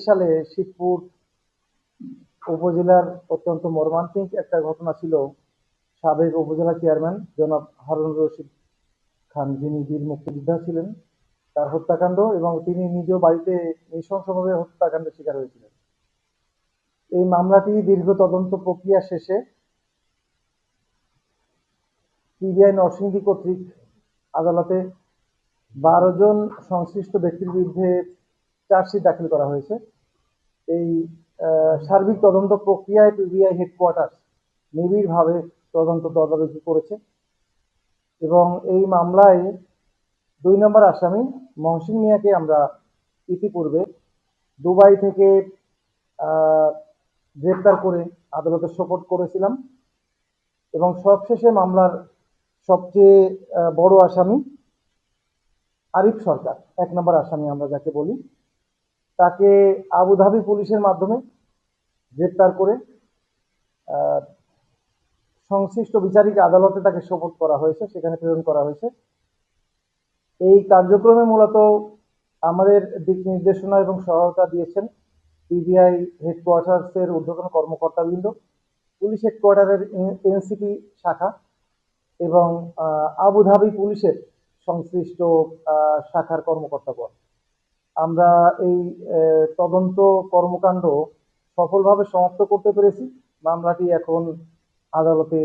সালে শিবপুর উপজেলার অত্যন্ত মর্মান্তিক একটা ঘটনা ছিল। সাবেক উপজেলা চেয়ারম্যান জনাব হারুন রশিদ খান, যিনি বীর মুক্তিযোদ্ধা ছিলেন, তার হত্যাকাণ্ড এবং তিনি নিজ বাড়িতে নৃশংসভাবে হত্যাকাণ্ডের শিকার হয়েছিলেন। এই মামলাটি দীর্ঘ তদন্ত প্রক্রিয়া শেষে পিবিআই নরসিংদী কর্তৃক আদালতে 12 জন সংশ্লিষ্ট ব্যক্তির বিরুদ্ধে চার্জশিট দাখিল করা হয়েছে। এই সার্বিক তদন্ত প্রক্রিয়ায় পিবিআই হেডকোয়ার্টার নিবিড়ভাবে তদারকি করেছে এবং এই মামলায় 2 নম্বর আসামি মহসিন মিয়াকে আমরা ইতিপূর্বে দুবাই থেকে গ্রেপ্তার করে আদালতে সোপর্দ করেছিলাম এবং সবশেষে মামলার সবচেয়ে বড় আসামি আরিফ সরকার, 1 নম্বর আসামি আমরা যাকে বলি, তাকে আবুধাবি পুলিশের মাধ্যমে গ্রেপ্তার করে সংশ্লিষ্ট বিচারিক আদালতে তাকে সোপর্দ করা হয়েছে, সেখানে প্রেরণ করা হয়েছে। এই কার্যক্রমে মূলত আমাদের দিক নির্দেশনা এবং সহায়তা দিয়েছেন পিবিআই হেডকোয়ার্টার্সের ঊর্ধ্বতন কর্মকর্তাবৃন্দ, পুলিশ হেডকোয়ার্টারের এনসিপি শাখা এবং আবুধাবি পুলিশের সংশ্লিষ্ট শাখার কর্মকর্তাগণ। আমরা এই তদন্ত কর্মকাণ্ড সফলভাবে সমাপ্ত করতে পেরেছি। মামলাটি এখন আদালতে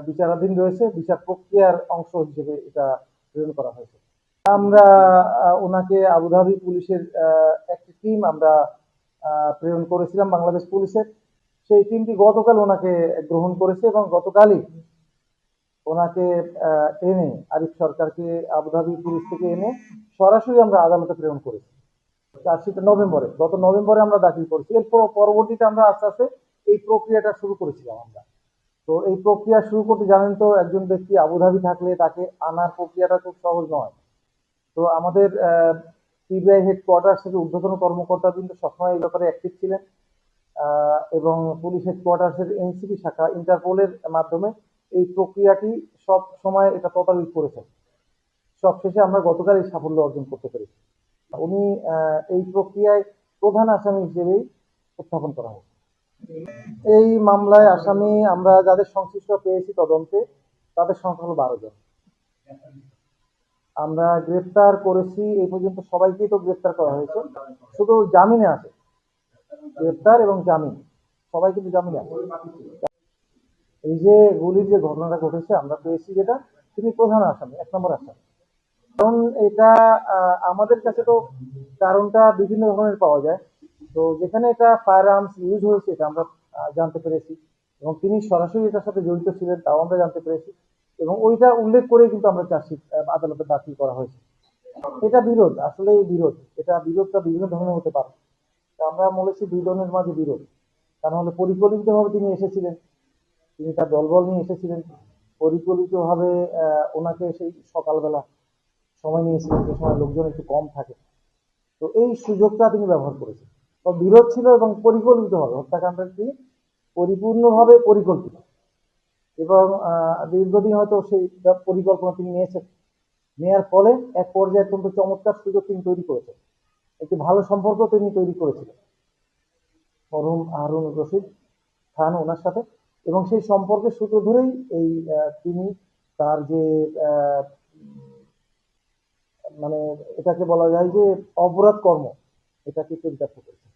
বিচারাধীন রয়েছে। বিচার প্রক্রিয়ার অংশ হিসেবে এটা প্রেরণ করা হয়েছে। আমরা ওনাকে আবুধাবি পুলিশের একটি টিম আমরা প্রেরণ করেছিলাম বাংলাদেশ পুলিশের। সেই টিমটি গতকাল ওনাকে গ্রহণ করেছে এবং গতকালই ওনাকে এনে আরিফ সরকারকে আবুধাবি পুলিশ থেকে এনে সরাসরি আমরা আদালতে প্রেরণ করেছি। চার্জশিটটা গত নভেম্বরে আমরা দাখিল করেছি। এরপর পরবর্তীতে আমরা আস্তে আস্তে এই প্রক্রিয়াটা শুরু করেছিলাম আমরা। তো এই প্রক্রিয়া শুরু করতে জানেন তো, একজন ব্যক্তি আবুধাবি থাকলে তাকে আনার প্রক্রিয়াটা খুব সহজ নয়। তো আমাদের পিবিআই হেডকোয়ার্টার থেকে ঊর্ধ্বতন কর্মকর্তাবৃন্দ সবসময় এই ব্যাপারে অ্যাক্টিভ ছিলেন এবং পুলিশ হেডকোয়ার্টার্সের এনসিপি শাখা ইন্টারপোলের মাধ্যমে এই প্রক্রিয়াটি সব সময় এটা তদারকি করেছেন। সবশেষে আমরা গতকাল এই সাফল্য অর্জন করতে পেরেছি। উনি এই প্রক্রিয়ায় প্রধান আসামি হিসেবেই উত্থাপন করা হয়। এই মামলায় আসামি আমরা যাদের সংশ্লিষ্ট পেয়েছি তদন্তে, তাদের সংখ্যা হলো 12 জন। আমরা গ্রেপ্তার করেছি এই পর্যন্ত সবাইকেই তো গ্রেপ্তার করা হয়েছে, শুধু জামিনে আছে। গ্রেপ্তার এবং জামিন, সবাই কিন্তু জামিনে আছে। এই যে গুলির যে ঘটনাটা ঘটেছে আমরা পেয়েছি যেটা, তিনি প্রধান আসামি, 1 নম্বর আসামি। কারণ এটা আমাদের কাছে তো কারণটা বিভিন্ন ধরনের পাওয়া যায়। তো যেখানে এটা ফায়ার আর্মস ইউজ হয়েছে এটা আমরা জানতে পেরেছি এবং তিনি সরাসরি এটার সাথে জড়িত ছিলেন তাও আমরা জানতে পেরেছি এবং ওইটা উল্লেখ করে কিন্তু আমরা চার্জশিট আদালতে দাখিল করা হয়েছে। এটা বিরোধ, আসলে এই বিরোধটা বিভিন্ন ধরনের হতে পারে। আমরা বলেছি 2 জনের মাঝে বিরোধ, কারণ হলে পরিকল্পিতভাবে তিনি এসেছিলেন, তিনি তার দলবল নিয়ে এসেছিলেন, পরিকল্পিতভাবে ওনাকে সেই সকালবেলা সময় নিয়েছিলেন, যে সময় লোকজন একটু কম থাকে। তো এই সুযোগটা তিনি ব্যবহার করেছেন। তো বিরোধ ছিল এবং পরিকল্পিতভাবে হত্যাকাণ্ডটি পরিপূর্ণভাবে পরিকল্পিত এবং দীর্ঘদিন হয়তো সেই পরিকল্পনা তিনি নিয়েছেন। নেওয়ার ফলে এক পর্যায়ে অত্যন্ত চমৎকার সুযোগ তিনি তৈরি করেছেন, একটি ভালো সম্পর্ক তিনি তৈরি করেছিলেন মরহুম হারুন রশিদ খান ওনার সাথে এবং সেই সম্পর্কের সূত্র ধরেই এই তিনি তার যে মানে এটাকে বলা যায় যে অপরাধ কর্ম, এটাকে চরিতার্থ করেছেন।